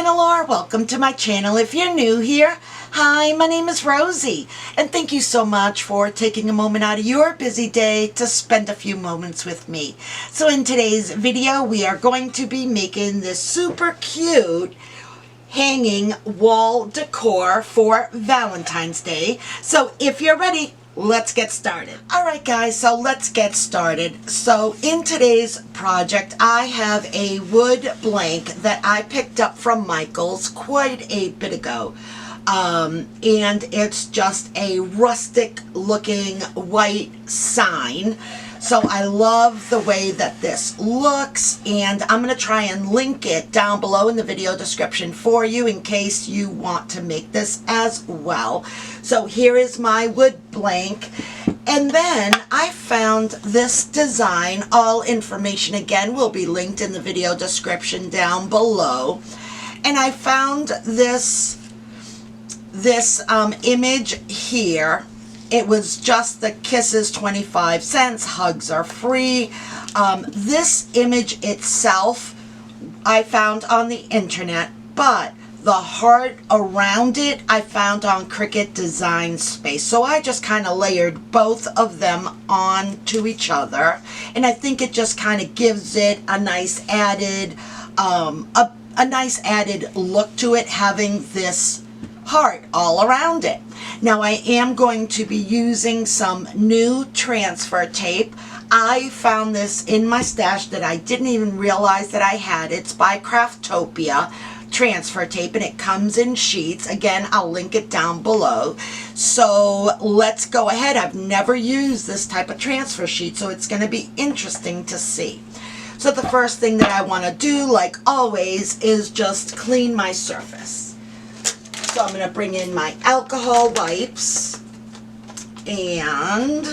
channel or welcome to my channel if you're new here. Hi, my name is Rosie and thank you so much for taking a moment out of your busy day to spend a few moments with me. So in today's video we are going to be making this super cute hanging wall decor for Valentine's Day. So if you're ready, let's get started. Alright guys, so let's get started. So in today's project I have a wood blank that I picked up from Michael's quite a bit ago. And it's just a rustic looking white sign. So I love the way that this looks, and I'm going to try and link it down below in the video description for you in case you want to make this as well. So here is my wood blank, and then I found this design. All information again will be linked in the video description down below. And I found this image here. It was just the kisses 25 cents, hugs are free. This image itself I found on the internet, but the heart around it I found on Cricut Design Space. So I just kind of layered both of them onto each other, and I think it just kind of gives it a nice added a nice added look to it, having this heart all around it. Now I am going to be using some new transfer tape. I found this in my stash that I didn't even realize that I had. It's by Craftopia transfer tape, and it comes in sheets. Again, I'll link it down below. So let's go ahead. I've never used this type of transfer sheet, so it's going to be interesting to see. So the first thing that I want to do, like always, is just clean my surface. So I'm going to bring in my alcohol wipes, and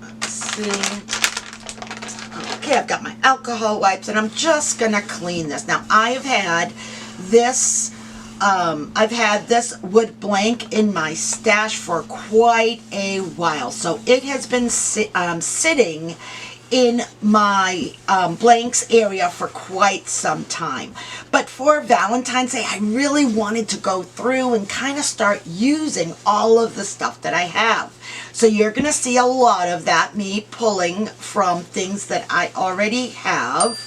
let's see. Okay, I've got my alcohol wipes, and I'm just going to clean this. Now I've had this wood blank in my stash for quite a while, so it has been sitting in my blanks area for quite some time. But for Valentine's Day, I really wanted to go through and kind of start using all of the stuff that I have. So you're going to see a lot of that, me pulling from things that I already have.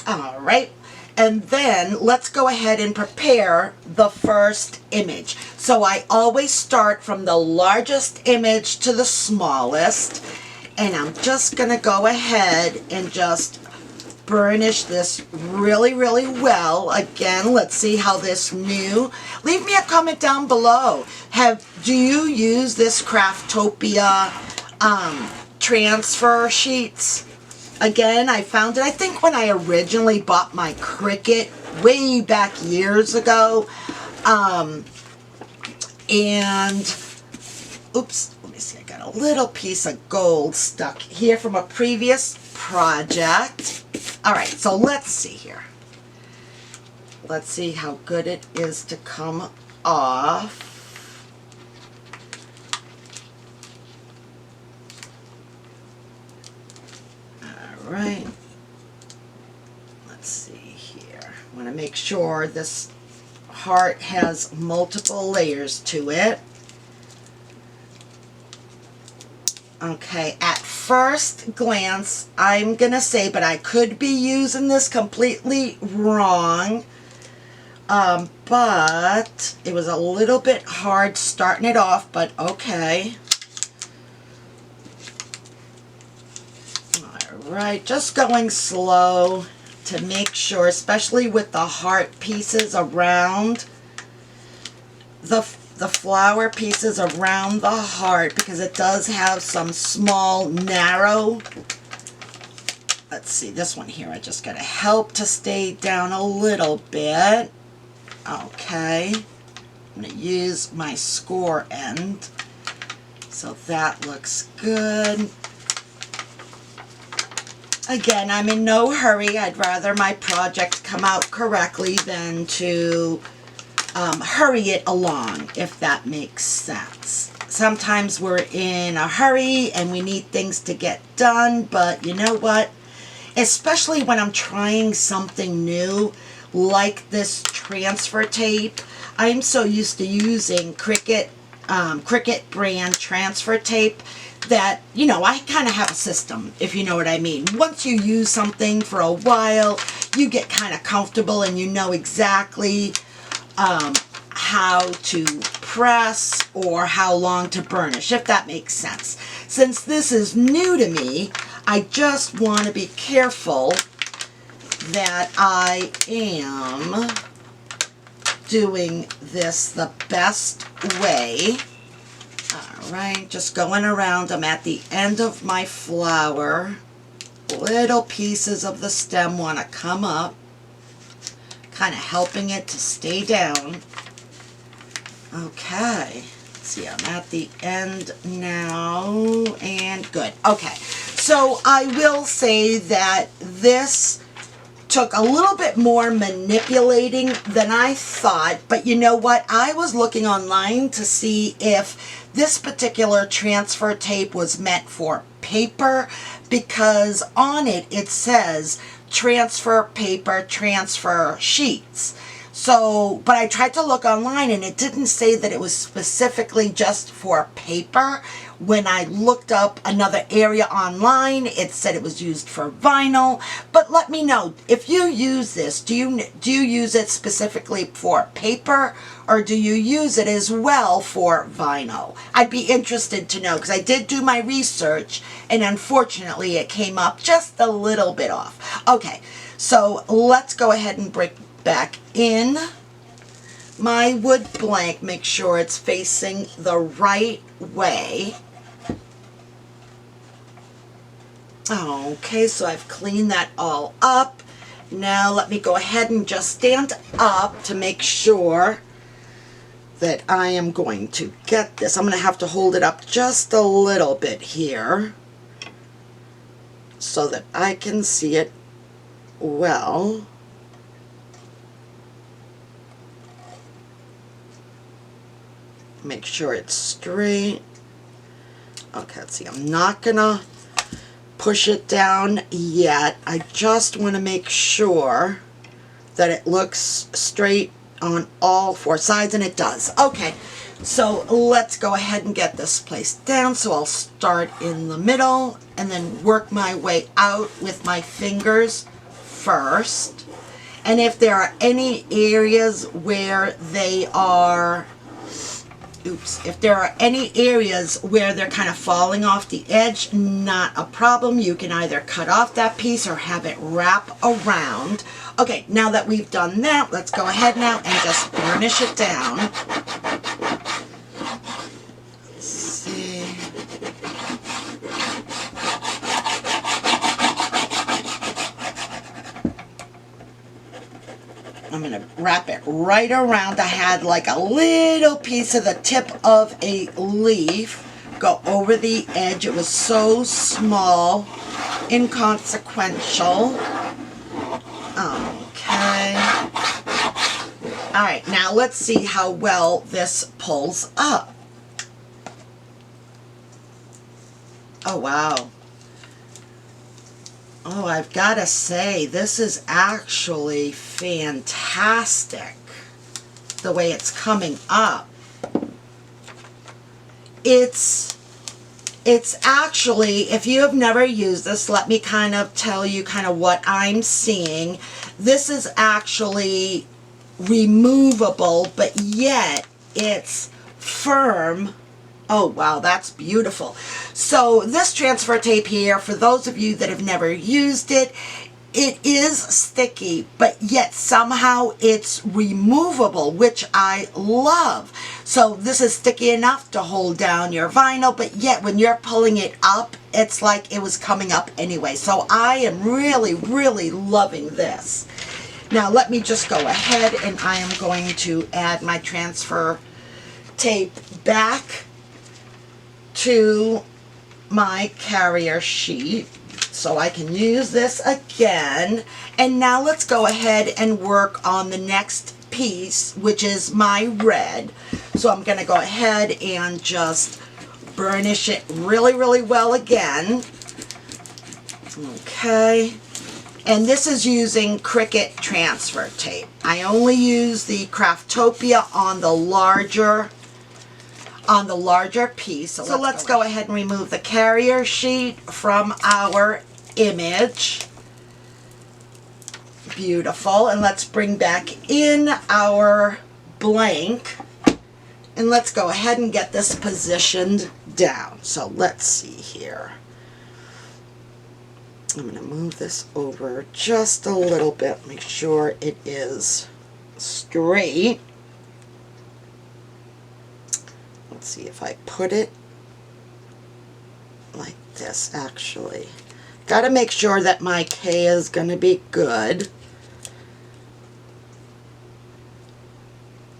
Alright, and then let's go ahead and prepare the first image. So I always start from the largest image to the smallest. And I'm just going to go ahead and just burnish this really, really well. Again, let's see how this new. Leave me a comment down below. Do you use this Craftopia transfer sheets? Again, I found it, I think, when I originally bought my Cricut way back years ago. And, oops. I got a little piece of gold stuck here from a previous project. Alright, so let's see here. Let's see how good it is to come off. Alright. Let's see here. I want to make sure this heart has multiple layers to it. Okay, at first glance, I'm going to say, but I could be using this completely wrong, but it was a little bit hard starting it off, but okay. Alright, just going slow to make sure, especially with the heart pieces around the flower pieces around the heart, because it does have some small narrow, let's see, this one here, I just got to help to stay down a little bit. Okay, I'm going to use my score end, so that looks good. Again, I'm in no hurry. I'd rather my project come out correctly than to hurry it along, if that makes sense. Sometimes we're in a hurry and we need things to get done, but you know what? Especially when I'm trying something new, like this transfer tape. I'm so used to using Cricut brand transfer tape that, you know, I kind of have a system, if you know what I mean. Once you use something for a while, you get kind of comfortable and you know exactly how to press or how long to burnish, if that makes sense. Since this is new to me, I just want to be careful that I am doing this the best way. Alright, just going around. I'm at the end of my flower. Little pieces of the stem want to come up, kind of helping it to stay down. Okay, let's see, I'm at the end now, and good. Okay, so I will say that this took a little bit more manipulating than I thought, but you know what? I was looking online to see if this particular transfer tape was meant for paper, because on it, it says transfer paper, transfer sheets. So, but I tried to look online and it didn't say that it was specifically just for paper. When I looked up another area online, it said it was used for vinyl. But let me know, if you use this, do you use it specifically for paper, or do you use it as well for vinyl? I'd be interested to know, because I did do my research and unfortunately it came up just a little bit off. Okay, so let's go ahead and break back in my wood blank. Make sure it's facing the right way. Okay, so I've cleaned that all up. Now let me go ahead and just stand up to make sure that I am going to get this. I'm going to have to hold it up just a little bit here so that I can see it well. Make sure it's straight. Okay, let's see. I'm not gonna push it down yet. I just want to make sure that it looks straight on all four sides, and it does. Okay, so let's go ahead and get this placed down. So I'll start in the middle and then work my way out with my fingers first. And if there are any areas where they are if there are any areas where they're kind of falling off the edge, not a problem. You can either cut off that piece or have it wrap around. Okay, now that we've done that, let's go ahead now and just burnish it down. Let's see. I'm going to wrap it right around. I had like a little piece of the tip of a leaf go over the edge. It was so small, inconsequential. Okay. All right, now let's see how well this pulls up. Oh, wow. Oh, I've got to say, this is actually fantastic, the way it's coming up. It's actually, if you have never used this, let me kind of tell you kind of what I'm seeing. This is actually removable, but yet it's firm. Oh, wow, that's beautiful. So this transfer tape here, for those of you that have never used it, it is sticky, but yet somehow it's removable, which I love. So this is sticky enough to hold down your vinyl, but yet when you're pulling it up, it's like it was coming up anyway. So I am really, really loving this. Now let me just go ahead and I am going to add my transfer tape back to my carrier sheet so I can use this again. And now let's go ahead and work on the next piece, which is my red. So I'm going to go ahead and just burnish it really, really well again. Okay. And this is using Cricut transfer tape. I only use the Craftopia on the larger piece. So let's go ahead and remove the carrier sheet from our image. Beautiful. And let's bring back in our blank. And let's go ahead and get this positioned down. So let's see here. I'm going to move this over just a little bit, make sure it is straight. Let's see if I put it like this, actually. Got to make sure that my K is going to be good.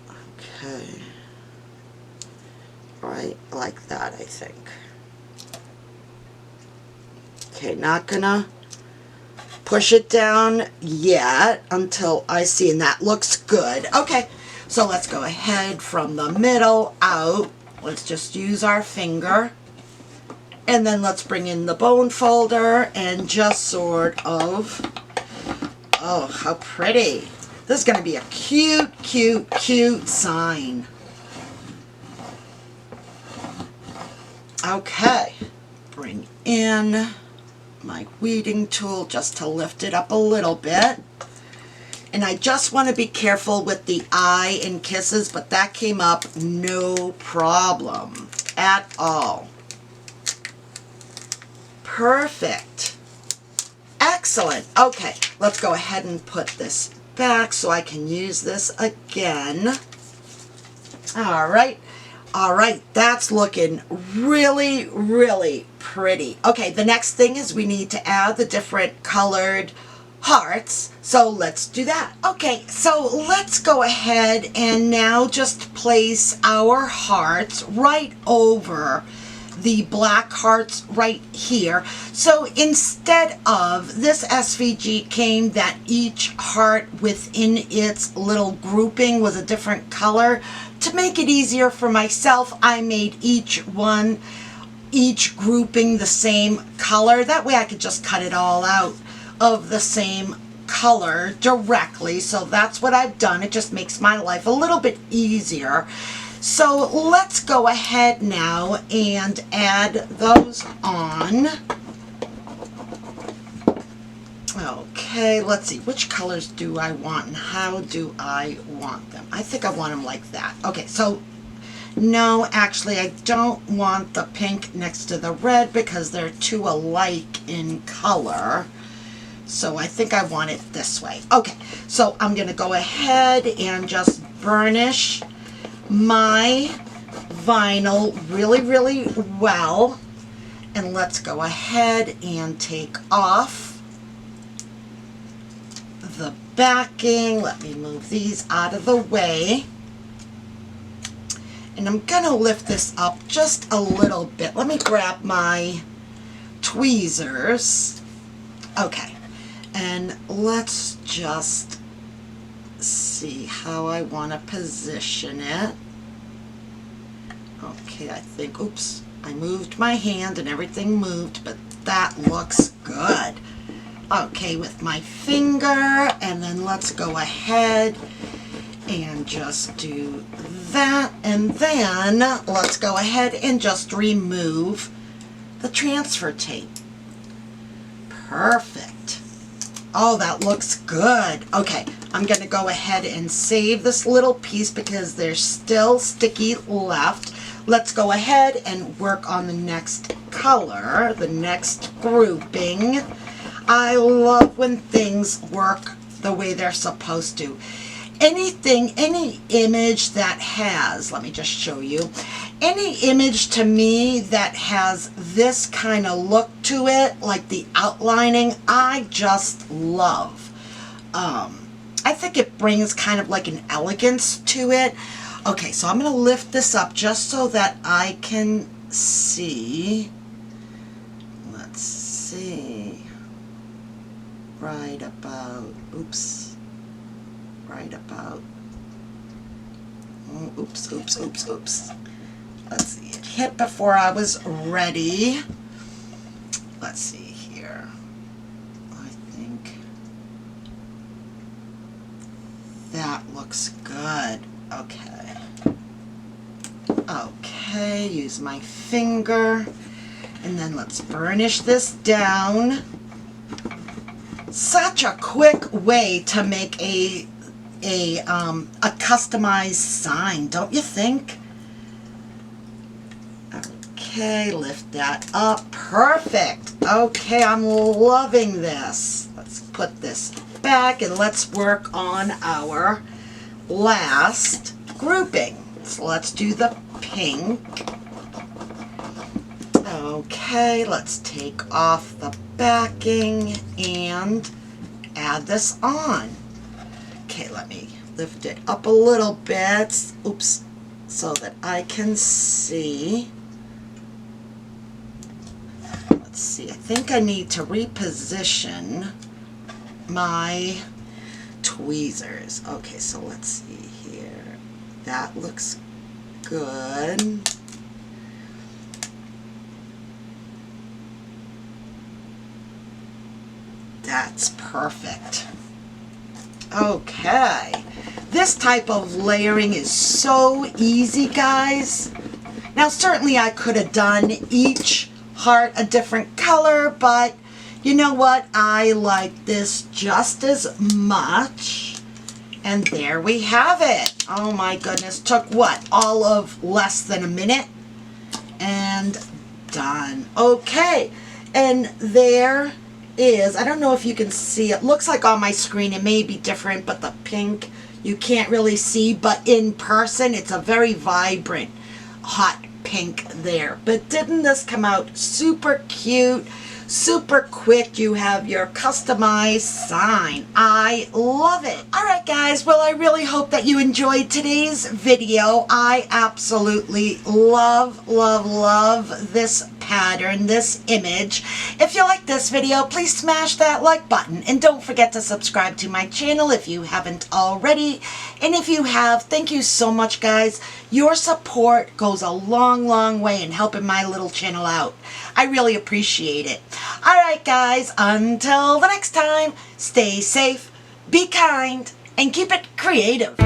Okay. Right, like that, I think. Okay, not gonna push it down yet until I see, and that looks good. Okay, so let's go ahead from the middle out. Let's just use our finger. And then let's bring in the bone folder and just sort of, oh, how pretty. This is gonna be a cute, cute, cute sign. Okay, bring in my weeding tool just to lift it up a little bit. And I just want to be careful with the eye and kisses, but that came up no problem at all. Perfect. Excellent. Okay, let's go ahead and put this back so I can use this again. All right. All right, that's looking really, really pretty. Okay, the next thing is we need to add the different colored hearts. So let's do that. Okay, so let's go ahead and now just place our hearts right over the black hearts right here. So instead of this SVG came that each heart within its little grouping was a different color. To make it easier for myself, I made each grouping the same color. That way I could just cut it all out of the same color directly. So that's what I've done. It just makes my life a little bit easier. So let's go ahead now and add those on. Okay, let's see, which colors do I want and how do I want them? I think I want them like that. Okay, so no, actually I don't want the pink next to the red because they're too alike in color. So I think I want it this way. Okay, so I'm going to go ahead and just burnish my vinyl really, really well. And let's go ahead and take off the backing. Let me move these out of the way. And I'm going to lift this up just a little bit. Let me grab my tweezers. Okay. And let's just see how I want to position it. Okay, I think, oops, I moved my hand and everything moved, but that looks good. Okay, with my finger, and then let's go ahead and just do that, and then let's go ahead and just remove the transfer tape. Perfect. Oh, that looks good. Okay, I'm going to go ahead and save this little piece because there's still sticky left. Let's go ahead and work on the next color, the next grouping. I love when things work the way they're supposed to. Anything, any image that has, let me just show you, any image to me that has this kind of look to it, like the outlining, I just love. I think it brings kind of like an elegance to it. Okay, so I'm going to lift this up just so that I can see. Let's see. Right about, oops. Right about, oops, oops, oops, oops. Let's see, it hit before I was ready. Let's see here. I think That looks good. Okay. Okay, use my finger. And then let's burnish this down. Such a quick way to make a customized sign, don't you think? Okay, lift that up. Perfect. Okay, I'm loving this. Let's put this back and let's work on our last grouping. So let's do the pink. Okay, let's take off the backing and add this on. Okay, let me lift it up a little bit. Oops, so that I can see. Let's see, I think I need to reposition my tweezers. Okay, so let's see here. That looks good. That's perfect. Okay, this type of layering is so easy, guys. Now, certainly I could have done each heart a different color, but you know what? I like this just as much. And there we have it. Oh my goodness, took what? All of less than a minute. And done. Okay, and there is, I don't know if you can see, it looks like on my screen it may be different, but the pink you can't really see, but in person it's a very vibrant hot pink there. But didn't this come out super cute, super quick? You have your customized sign. I love it. All right, guys, well, I really hope that you enjoyed today's video. I absolutely love this pattern, this image. If you like this video, please smash that like button and don't forget to subscribe to my channel if you haven't already. And if you have, thank you so much, guys. Your support goes a long way in helping my little channel out. I really appreciate it. All right, guys, until the next time, stay safe, be kind, and keep it creative.